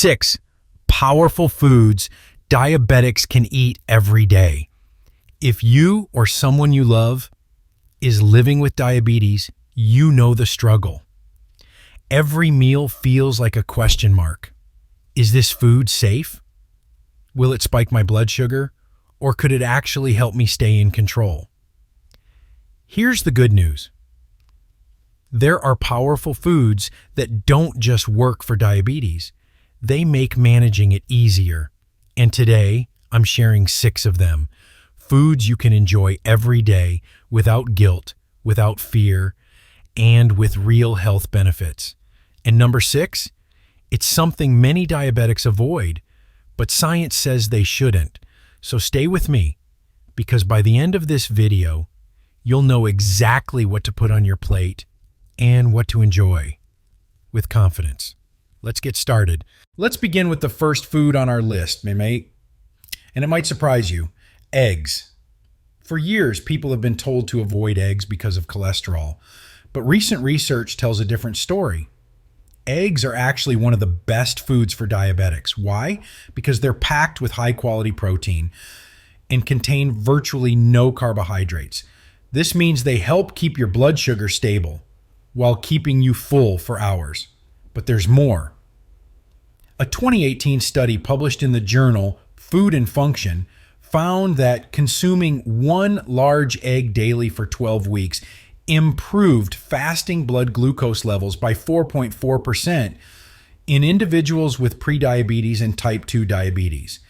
6 powerful foods diabetics can eat every day. If you or someone you love is living with diabetes, you know the struggle. Every meal feels like a question mark. Is this food safe? Will it spike my blood sugar? Or could it actually help me stay in control? Here's the good news. There are powerful foods that don't just work for diabetes. They make managing it easier. And today, I'm sharing 6 of them. Foods you can enjoy every day without guilt, without fear, and with real health benefits. And number 6, it's something many diabetics avoid, but science says they shouldn't. So stay with me, because by the end of this video, you'll know exactly what to put on your plate and what to enjoy with confidence. Let's get started. Let's begin with the first food on our list, mate. And it might surprise you, eggs. For years, people have been told to avoid eggs because of cholesterol, but recent research tells a different story. Eggs are actually one of the best foods for diabetics. Why? Because they're packed with high-quality protein and contain virtually no carbohydrates. This means they help keep your blood sugar stable while keeping you full for hours. But there's more. A 2018 study published in the journal Food and Function found that consuming 1 large egg daily for 12 weeks improved fasting blood glucose levels by 4.4% in individuals with prediabetes and type 2 diabetes.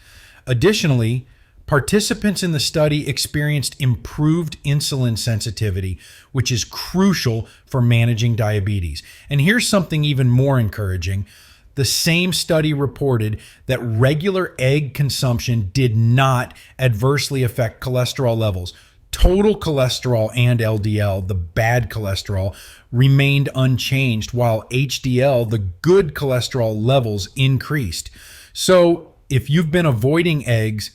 Additionally, participants in the study experienced improved insulin sensitivity, which is crucial for managing diabetes. And here's something even more encouraging. The same study reported that regular egg consumption did not adversely affect cholesterol levels. Total cholesterol and LDL, the bad cholesterol, remained unchanged, while HDL, the good cholesterol levels, increased. So if you've been avoiding eggs,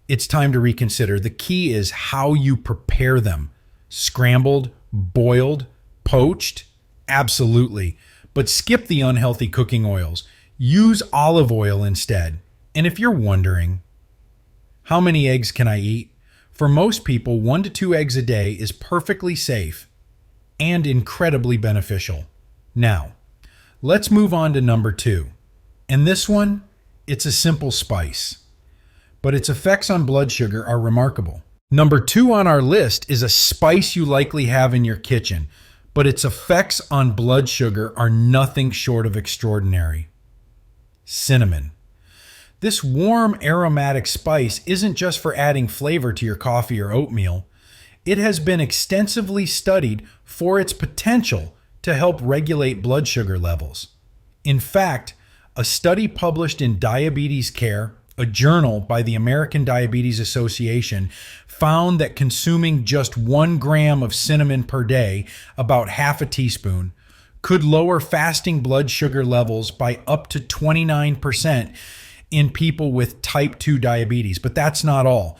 it's time to reconsider. The key is how you prepare them. Scrambled, boiled, poached? Absolutely. But skip the unhealthy cooking oils. Use olive oil instead. And if you're wondering, how many eggs can I eat? For most people, 1 to 2 eggs a day is perfectly safe and incredibly beneficial. Now, let's move on to number 2. And this one, it's a simple spice, but its effects on blood sugar are remarkable. Number 2 on our list is a spice you likely have in your kitchen, but its effects on blood sugar are nothing short of extraordinary. Cinnamon. This warm aromatic spice isn't just for adding flavor to your coffee or oatmeal. It has been extensively studied for its potential to help regulate blood sugar levels. In fact, a study published in Diabetes Care, a journal by the American Diabetes Association, found that consuming just 1 gram of cinnamon per day, about half a teaspoon, could lower fasting blood sugar levels by up to 29% in people with type 2 diabetes. But that's not all.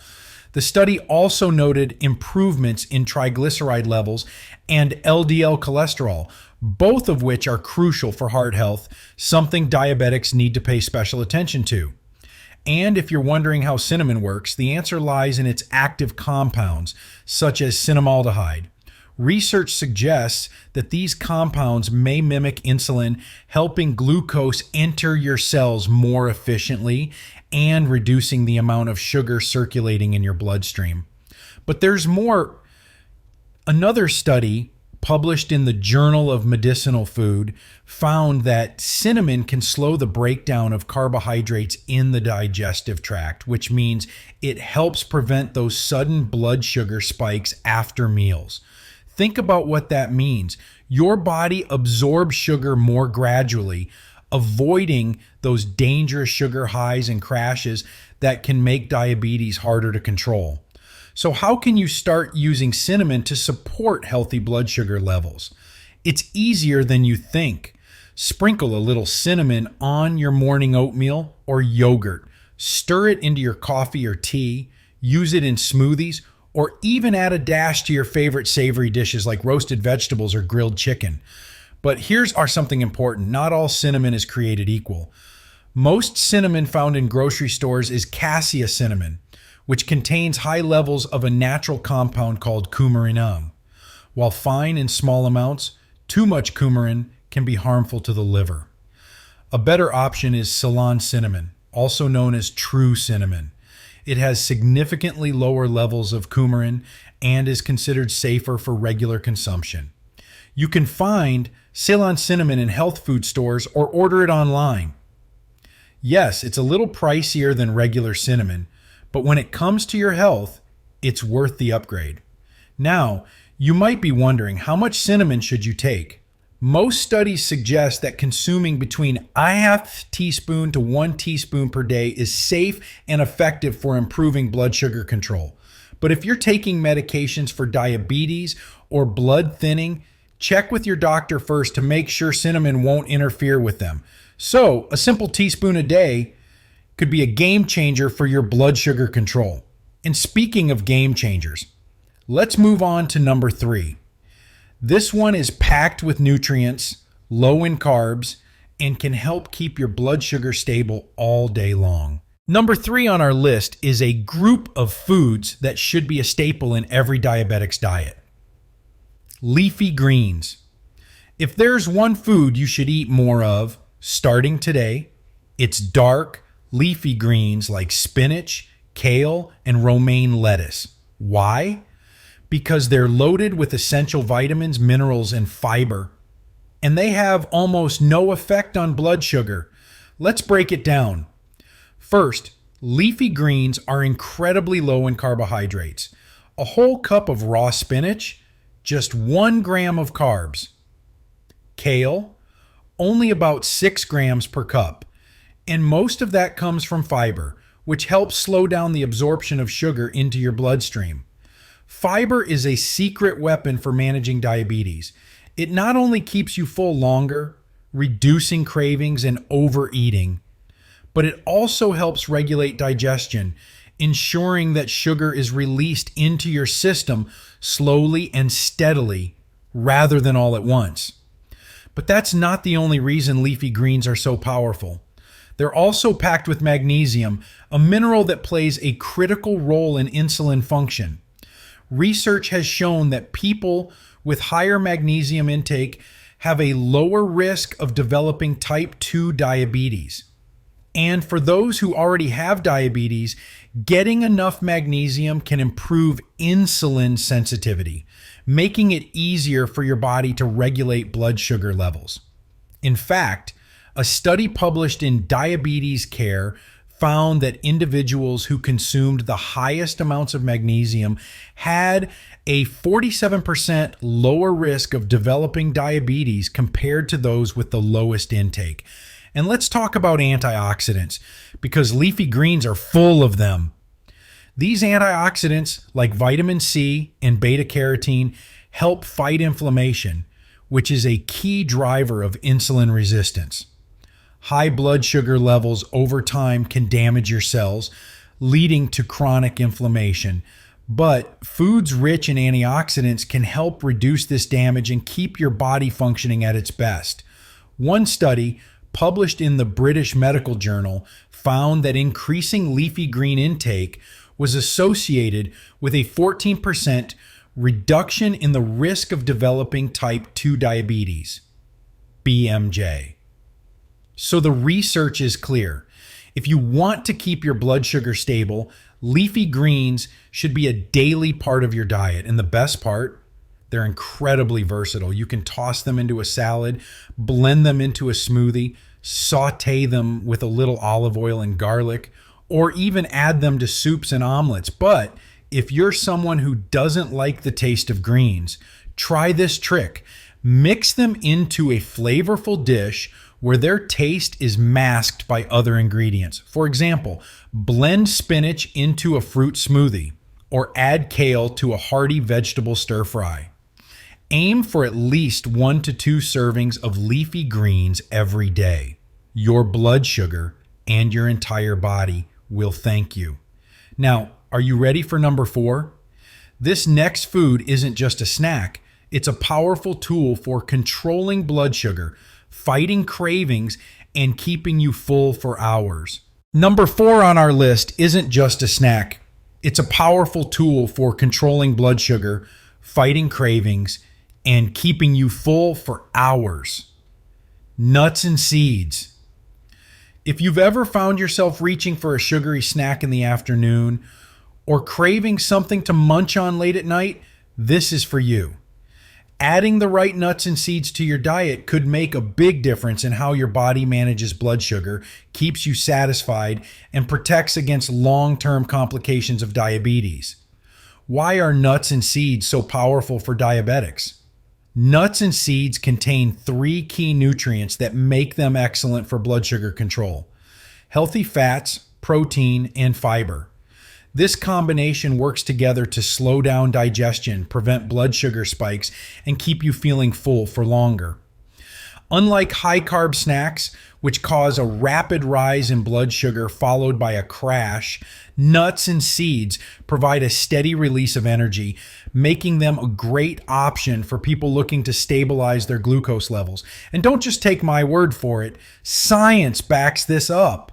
The study also noted improvements in triglyceride levels and LDL cholesterol, both of which are crucial for heart health, something diabetics need to pay special attention to. And if you're wondering how cinnamon works, the answer lies in its active compounds, such as cinnamaldehyde. Research suggests that these compounds may mimic insulin, helping glucose enter your cells more efficiently and reducing the amount of sugar circulating in your bloodstream. But there's more. Another study published in the Journal of Medicinal Food found that cinnamon can slow the breakdown of carbohydrates in the digestive tract, which means it helps prevent those sudden blood sugar spikes after meals. Think about what that means. Your body absorbs sugar more gradually, avoiding those dangerous sugar highs and crashes that can make diabetes harder to control. So how can you start using cinnamon to support healthy blood sugar levels? It's easier than you think. Sprinkle a little cinnamon on your morning oatmeal or yogurt. Stir it into your coffee or tea. Use it in smoothies, or even add a dash to your favorite savory dishes like roasted vegetables or grilled chicken. But here's something important. Not all cinnamon is created equal. Most cinnamon found in grocery stores is cassia cinnamon, which contains high levels of a natural compound called coumarin. While fine in small amounts, too much coumarin can be harmful to the liver. A better option is Ceylon cinnamon, also known as true cinnamon. It has significantly lower levels of coumarin and is considered safer for regular consumption. You can find Ceylon cinnamon in health food stores or order it online. Yes, it's a little pricier than regular cinnamon, but when it comes to your health, it's worth the upgrade. Now, you might be wondering, how much cinnamon should you take? Most studies suggest that consuming between a half teaspoon to 1 teaspoon per day is safe and effective for improving blood sugar control. But if you're taking medications for diabetes or blood thinning, check with your doctor first to make sure cinnamon won't interfere with them. So, a simple teaspoon a day could be a game changer for your blood sugar control. And speaking of game changers, let's move on to number 3. This one is packed with nutrients, low in carbs, and can help keep your blood sugar stable all day long. Number 3 on our list is a group of foods that should be a staple in every diabetic's diet. Leafy greens. If there's one food you should eat more of, starting today, it's dark, leafy greens like spinach, kale, and romaine lettuce. Why? Because they're loaded with essential vitamins, minerals, and fiber, and they have almost no effect on blood sugar. Let's break it down. First, leafy greens are incredibly low in carbohydrates. A whole cup of raw spinach, just 1 gram of carbs. Kale, only about 6 grams per cup, and most of that comes from fiber, which helps slow down the absorption of sugar into your bloodstream. Fiber is a secret weapon for managing diabetes. It not only keeps you full longer, reducing cravings and overeating, but it also helps regulate digestion, ensuring that sugar is released into your system slowly and steadily rather than all at once. But that's not the only reason leafy greens are so powerful. They're also packed with magnesium, a mineral that plays a critical role in insulin function. Research has shown that people with higher magnesium intake have a lower risk of developing type 2 diabetes. And for those who already have diabetes, getting enough magnesium can improve insulin sensitivity, making it easier for your body to regulate blood sugar levels. In fact, a study published in Diabetes Care found that individuals who consumed the highest amounts of magnesium had a 47% lower risk of developing diabetes compared to those with the lowest intake. And let's talk about antioxidants, because leafy greens are full of them. These antioxidants, like vitamin C and beta-carotene, help fight inflammation, which is a key driver of insulin resistance. High blood sugar levels over time can damage your cells, leading to chronic inflammation. But foods rich in antioxidants can help reduce this damage and keep your body functioning at its best. One study, published in the British Medical Journal, found that increasing leafy green intake was associated with a 14% reduction in the risk of developing type 2 diabetes, BMJ. So the research is clear. If you want to keep your blood sugar stable, leafy greens should be a daily part of your diet. And the best part, they're incredibly versatile. You can toss them into a salad, blend them into a smoothie, saute them with a little olive oil and garlic, or even add them to soups and omelets. But if you're someone who doesn't like the taste of greens, try this trick. Mix them into a flavorful dish where their taste is masked by other ingredients. For example, blend spinach into a fruit smoothie or add kale to a hearty vegetable stir fry. Aim for at least 1 to 2 servings of leafy greens every day. Your blood sugar and your entire body will thank you. Now, are you ready for number 4? This next food isn't just a snack. It's a powerful tool for controlling blood sugar, fighting cravings, and keeping you full for hours. Number 4 on our list isn't just a snack. It's a powerful tool for controlling blood sugar, fighting cravings, and keeping you full for hours. Nuts and seeds. If you've ever found yourself reaching for a sugary snack in the afternoon or craving something to munch on late at night, this is for you. Adding the right nuts and seeds to your diet could make a big difference in how your body manages blood sugar, keeps you satisfied, and protects against long-term complications of diabetes. Why are nuts and seeds so powerful for diabetics? Nuts and seeds contain 3 key nutrients that make them excellent for blood sugar control: healthy fats, protein, and fiber. This combination works together to slow down digestion, prevent blood sugar spikes, and keep you feeling full for longer. Unlike high-carb snacks, which cause a rapid rise in blood sugar followed by a crash, nuts and seeds provide a steady release of energy, making them a great option for people looking to stabilize their glucose levels. And don't just take my word for it, science backs this up.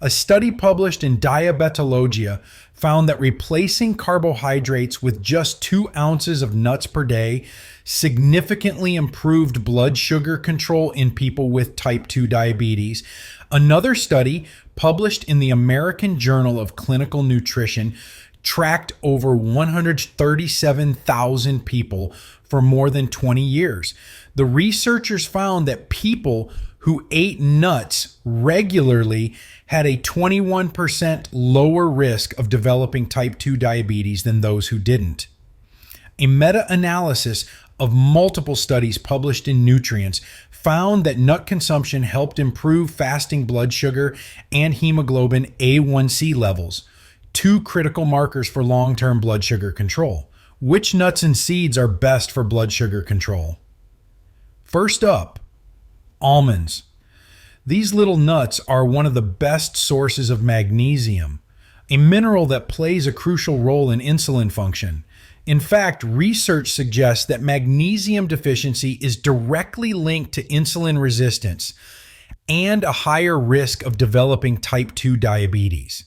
A study published in Diabetologia found that replacing carbohydrates with just 2 ounces of nuts per day significantly improved blood sugar control in people with type 2 diabetes. Another study published in the American Journal of Clinical Nutrition tracked over 137,000 people for more than 20 years. The researchers found that people who ate nuts regularly had a 21% lower risk of developing type 2 diabetes than those who didn't. A meta-analysis of multiple studies published in Nutrients found that nut consumption helped improve fasting blood sugar and hemoglobin A1C levels, 2 critical markers for long-term blood sugar control. Which nuts and seeds are best for blood sugar control? First up, almonds. These little nuts are one of the best sources of magnesium, a mineral that plays a crucial role in insulin function. In fact, research suggests that magnesium deficiency is directly linked to insulin resistance and a higher risk of developing type 2 diabetes.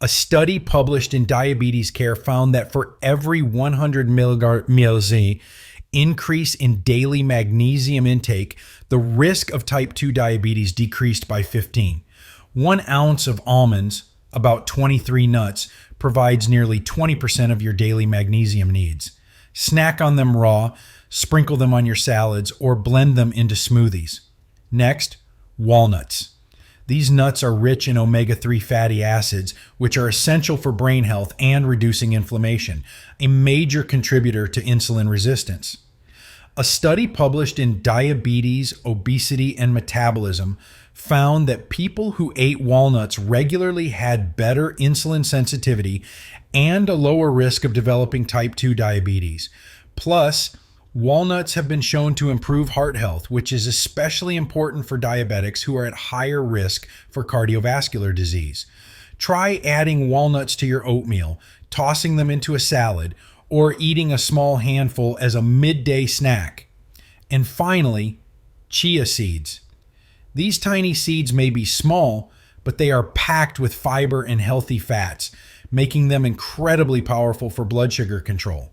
A study published in Diabetes Care found that for every 100 ml increase in daily magnesium intake, the risk of type 2 diabetes decreased by 15. 1 ounce of almonds, about 23 nuts, provides nearly 20% of your daily magnesium needs. Snack on them raw, sprinkle them on your salads, or blend them into smoothies. Next, walnuts. These nuts are rich in omega-3 fatty acids, which are essential for brain health and reducing inflammation, a major contributor to insulin resistance. A study published in Diabetes, Obesity, and Metabolism found that people who ate walnuts regularly had better insulin sensitivity and a lower risk of developing type 2 diabetes. Plus, walnuts have been shown to improve heart health, which is especially important for diabetics who are at higher risk for cardiovascular disease. Try adding walnuts to your oatmeal, tossing them into a salad, or eating a small handful as a midday snack. And finally, chia seeds. These tiny seeds may be small, but they are packed with fiber and healthy fats, making them incredibly powerful for blood sugar control.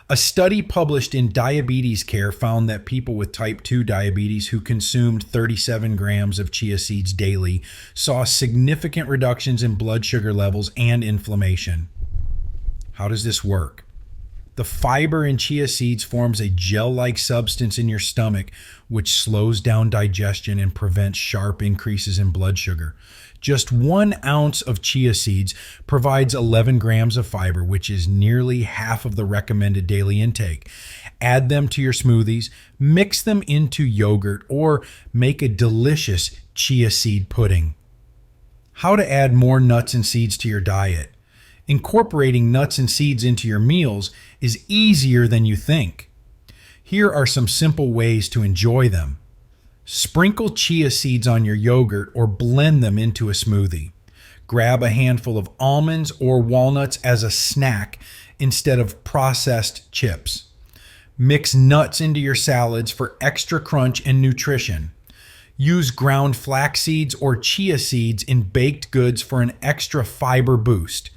A study published in Diabetes Care found that people with type 2 diabetes who consumed 37 grams of chia seeds daily saw significant reductions in blood sugar levels and inflammation. How does this work? The fiber in chia seeds forms a gel-like substance in your stomach, which slows down digestion and prevents sharp increases in blood sugar. Just 1 ounce of chia seeds provides 11 grams of fiber, which is nearly half of the recommended daily intake. Add them to your smoothies, mix them into yogurt, or make a delicious chia seed pudding. How to add more nuts and seeds to your diet. Incorporating nuts and seeds into your meals is easier than you think. Here are some simple ways to enjoy them. Sprinkle chia seeds on your yogurt or blend them into a smoothie. Grab a handful of almonds or walnuts as a snack instead of processed chips. Mix nuts into your salads for extra crunch and nutrition. Use ground flax seeds or chia seeds in baked goods for an extra fiber boost.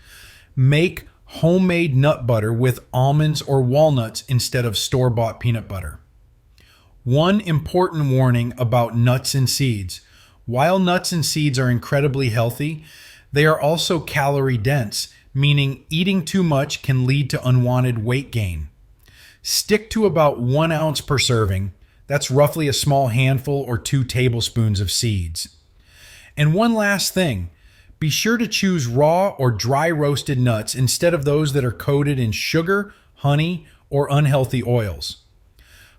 Make homemade nut butter with almonds or walnuts instead of store-bought peanut butter. One important warning about nuts and seeds. While nuts and seeds are incredibly healthy, they are also calorie dense, meaning eating too much can lead to unwanted weight gain. Stick to about 1 ounce per serving. That's roughly a small handful or 2 tablespoons of seeds. And one last thing, be sure to choose raw or dry roasted nuts instead of those that are coated in sugar, honey, or unhealthy oils.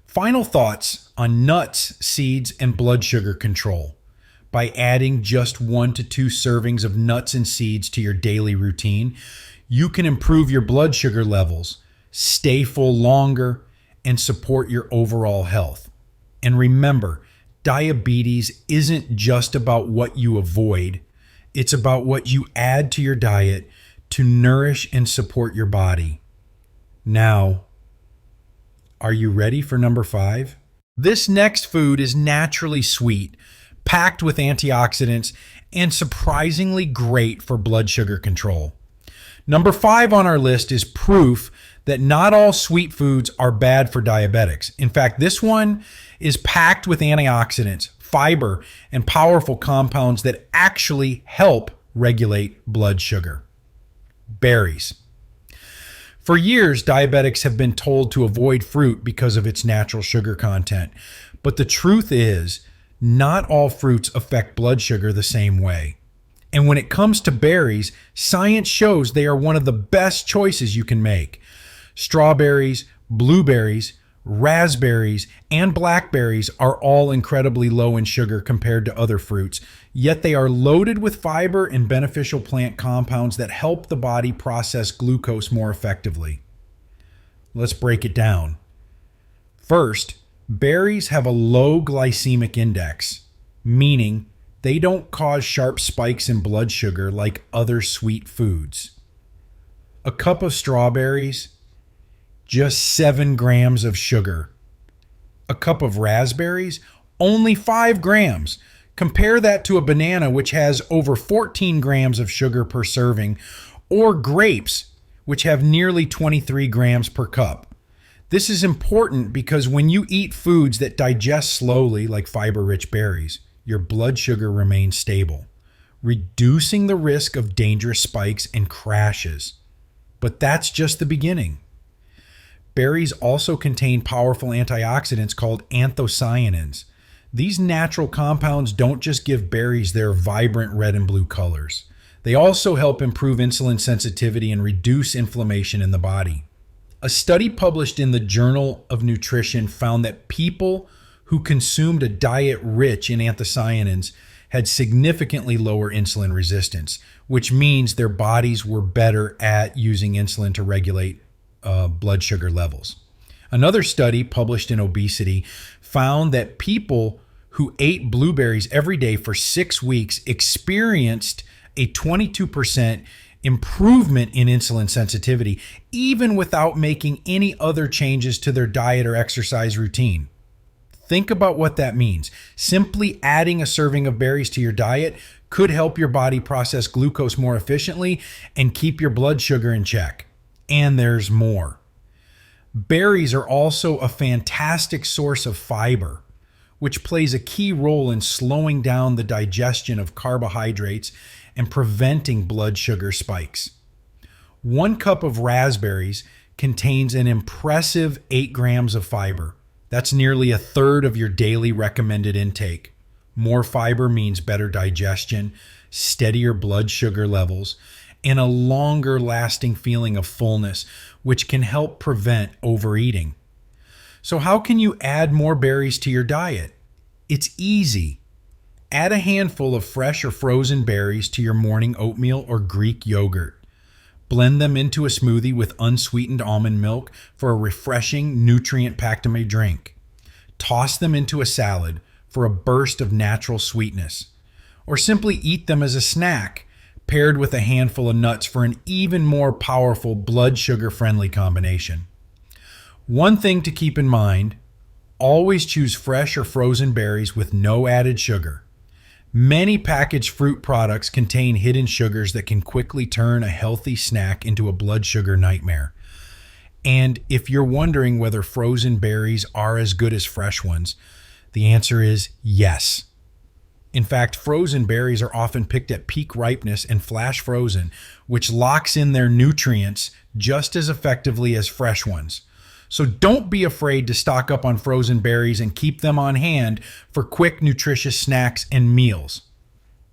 Final thoughts on nuts, seeds, and blood sugar control. By adding just 1 to 2 servings of nuts and seeds to your daily routine, you can improve your blood sugar levels, stay full longer, and support your overall health. And remember, diabetes isn't just about what you avoid, it's about what you add to your diet to nourish and support your body. Now, are you ready for number 5? This next food is naturally sweet, packed with antioxidants, and surprisingly great for blood sugar control. Number 5 on our list is proof that not all sweet foods are bad for diabetics. In fact, this one is packed with antioxidants, fiber, and powerful compounds that actually help regulate blood sugar. Berries. For years, diabetics have been told to avoid fruit because of its natural sugar content. But the truth is, not all fruits affect blood sugar the same way. And when it comes to berries, science shows they are one of the best choices you can make. Strawberries, blueberries, raspberries, and blackberries are all incredibly low in sugar compared to other fruits, yet they are loaded with fiber and beneficial plant compounds that help the body process glucose more effectively. Let's break it down. First, berries have a low glycemic index, meaning they don't cause sharp spikes in blood sugar like other sweet foods. A cup of strawberries, just 7 grams of sugar. A cup of raspberries, only 5 grams. Compare that to a banana, which has over 14 grams of sugar per serving, or grapes, which have nearly 23 grams per cup. This is important because when you eat foods that digest slowly, like fiber-rich berries, your blood sugar remains stable, reducing the risk of dangerous spikes and crashes. But that's just the beginning. Berries also contain powerful antioxidants called anthocyanins. These natural compounds don't just give berries their vibrant red and blue colors. They also help improve insulin sensitivity and reduce inflammation in the body. A study published in the Journal of Nutrition found that people who consumed a diet rich in anthocyanins had significantly lower insulin resistance, which means their bodies were better at using insulin to regulate blood sugar levels. Another study published in Obesity found that people who ate blueberries every day for 6 weeks experienced a 22% improvement in insulin sensitivity, even without making any other changes to their diet or exercise routine. Think about what that means. Simply adding a serving of berries to your diet could help your body process glucose more efficiently and keep your blood sugar in check. And there's more. Berries are also a fantastic source of fiber, which plays a key role in slowing down the digestion of carbohydrates and preventing blood sugar spikes. 1 cup of raspberries contains an impressive 8 grams of fiber. That's nearly a third of your daily recommended intake. More fiber means better digestion, steadier blood sugar levels, and a longer lasting feeling of fullness, which can help prevent overeating. So how can you add more berries to your diet? It's easy. Add a handful of fresh or frozen berries to your morning oatmeal or Greek yogurt. Blend them into a smoothie with unsweetened almond milk for a refreshing, nutrient-packed drink. Toss them into a salad for a burst of natural sweetness. Or simply eat them as a snack, paired with a handful of nuts for an even more powerful blood sugar-friendly combination. One thing to keep in mind, always choose fresh or frozen berries with no added sugar. Many packaged fruit products contain hidden sugars that can quickly turn a healthy snack into a blood sugar nightmare. And if you're wondering whether frozen berries are as good as fresh ones, the answer is yes. In fact, frozen berries are often picked at peak ripeness and flash frozen, which locks in their nutrients just as effectively as fresh ones. So don't be afraid to stock up on frozen berries and keep them on hand for quick, nutritious snacks and meals.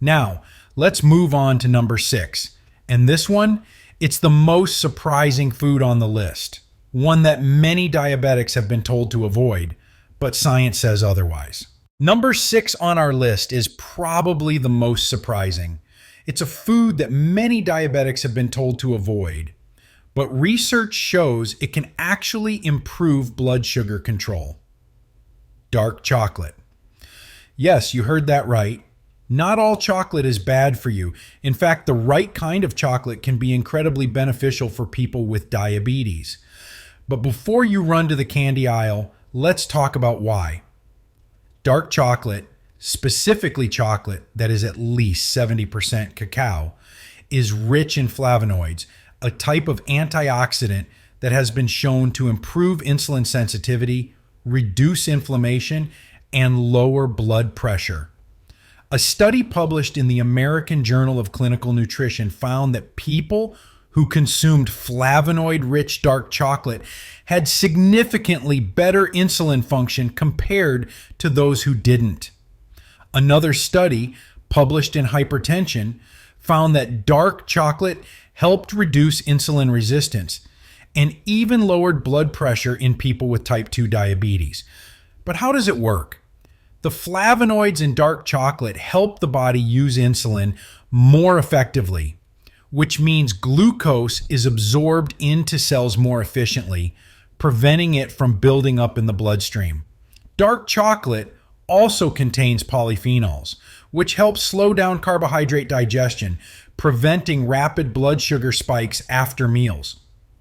Now, let's move on to number 6. And this one, it's the most surprising food on the list. One that many diabetics have been told to avoid, but science says otherwise. Number 6 on our list is probably the most surprising. It's a food that many diabetics have been told to avoid, but research shows it can actually improve blood sugar control. Dark chocolate. Yes, you heard that right. Not all chocolate is bad for you. In fact, the right kind of chocolate can be incredibly beneficial for people with diabetes. But before you run to the candy aisle, let's talk about why. Dark chocolate, specifically chocolate that is at least 70% cacao, is rich in flavonoids, a type of antioxidant that has been shown to improve insulin sensitivity, reduce inflammation, and lower blood pressure. A study published in the American Journal of Clinical Nutrition found that people who consumed flavonoid-rich dark chocolate had significantly better insulin function compared to those who didn't. Another study, published in Hypertension, found that dark chocolate helped reduce insulin resistance and even lowered blood pressure in people with type 2 diabetes. But how does it work? The flavonoids in dark chocolate help the body use insulin more effectively, which means glucose is absorbed into cells more efficiently, preventing it from building up in the bloodstream. Dark chocolate also contains polyphenols, which helps slow down carbohydrate digestion, preventing rapid blood sugar spikes after meals.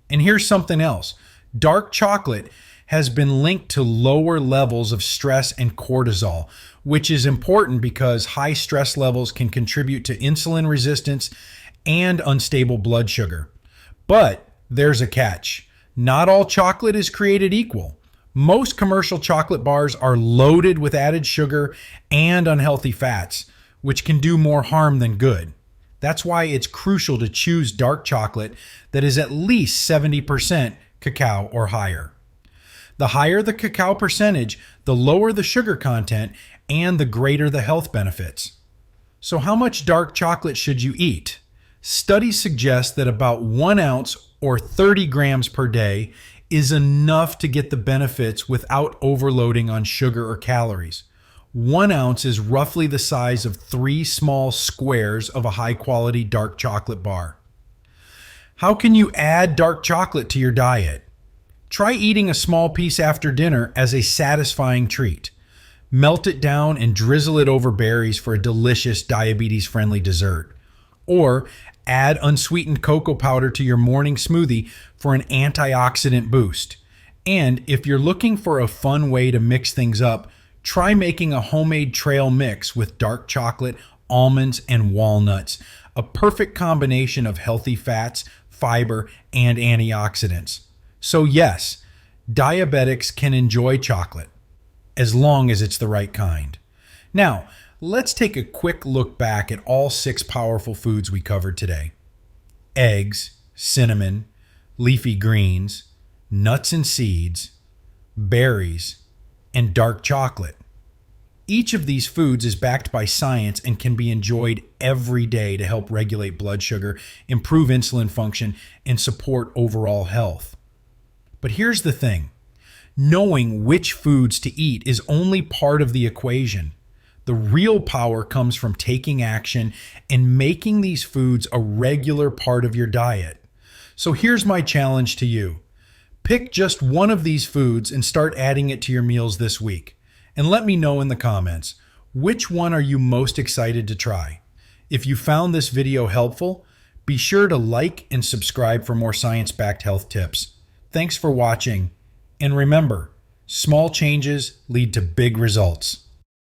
And here's something else. Dark chocolate has been linked to lower levels of stress and cortisol, which is important because high stress levels can contribute to insulin resistance and unstable blood sugar. But there's a catch. Not all chocolate is created equal. Most commercial chocolate bars are loaded with added sugar and unhealthy fats, which can do more harm than good. That's why it's crucial to choose dark chocolate that is at least 70% cacao or higher. The higher the cacao percentage, the lower the sugar content and the greater the health benefits. So how much dark chocolate should you eat? Studies suggest that about 1 ounce or 30 grams per day is enough to get the benefits without overloading on sugar or calories. 1 ounce is roughly the size of 3 small squares of a high-quality dark chocolate bar. How can you add dark chocolate to your diet? Try eating a small piece after dinner as a satisfying treat. Melt it down and drizzle it over berries for a delicious diabetes-friendly dessert. Or add unsweetened cocoa powder to your morning smoothie for an antioxidant boost. And if you're looking for a fun way to mix things up, try making a homemade trail mix with dark chocolate, almonds, and walnuts, a perfect combination of healthy fats, fiber, and antioxidants. So yes, diabetics can enjoy chocolate, as long as it's the right kind. Now, let's take a quick look back at all 6 powerful foods we covered today. Eggs, cinnamon, leafy greens, nuts and seeds, berries, and dark chocolate. Each of these foods is backed by science and can be enjoyed every day to help regulate blood sugar, improve insulin function, and support overall health. But here's the thing. Knowing which foods to eat is only part of the equation. The real power comes from taking action and making these foods a regular part of your diet. So here's my challenge to you. Pick just one of these foods and start adding it to your meals this week. And let me know in the comments, which one are you most excited to try? If you found this video helpful, be sure to like and subscribe for more science-backed health tips. Thanks for watching, and remember, Small changes lead to big results.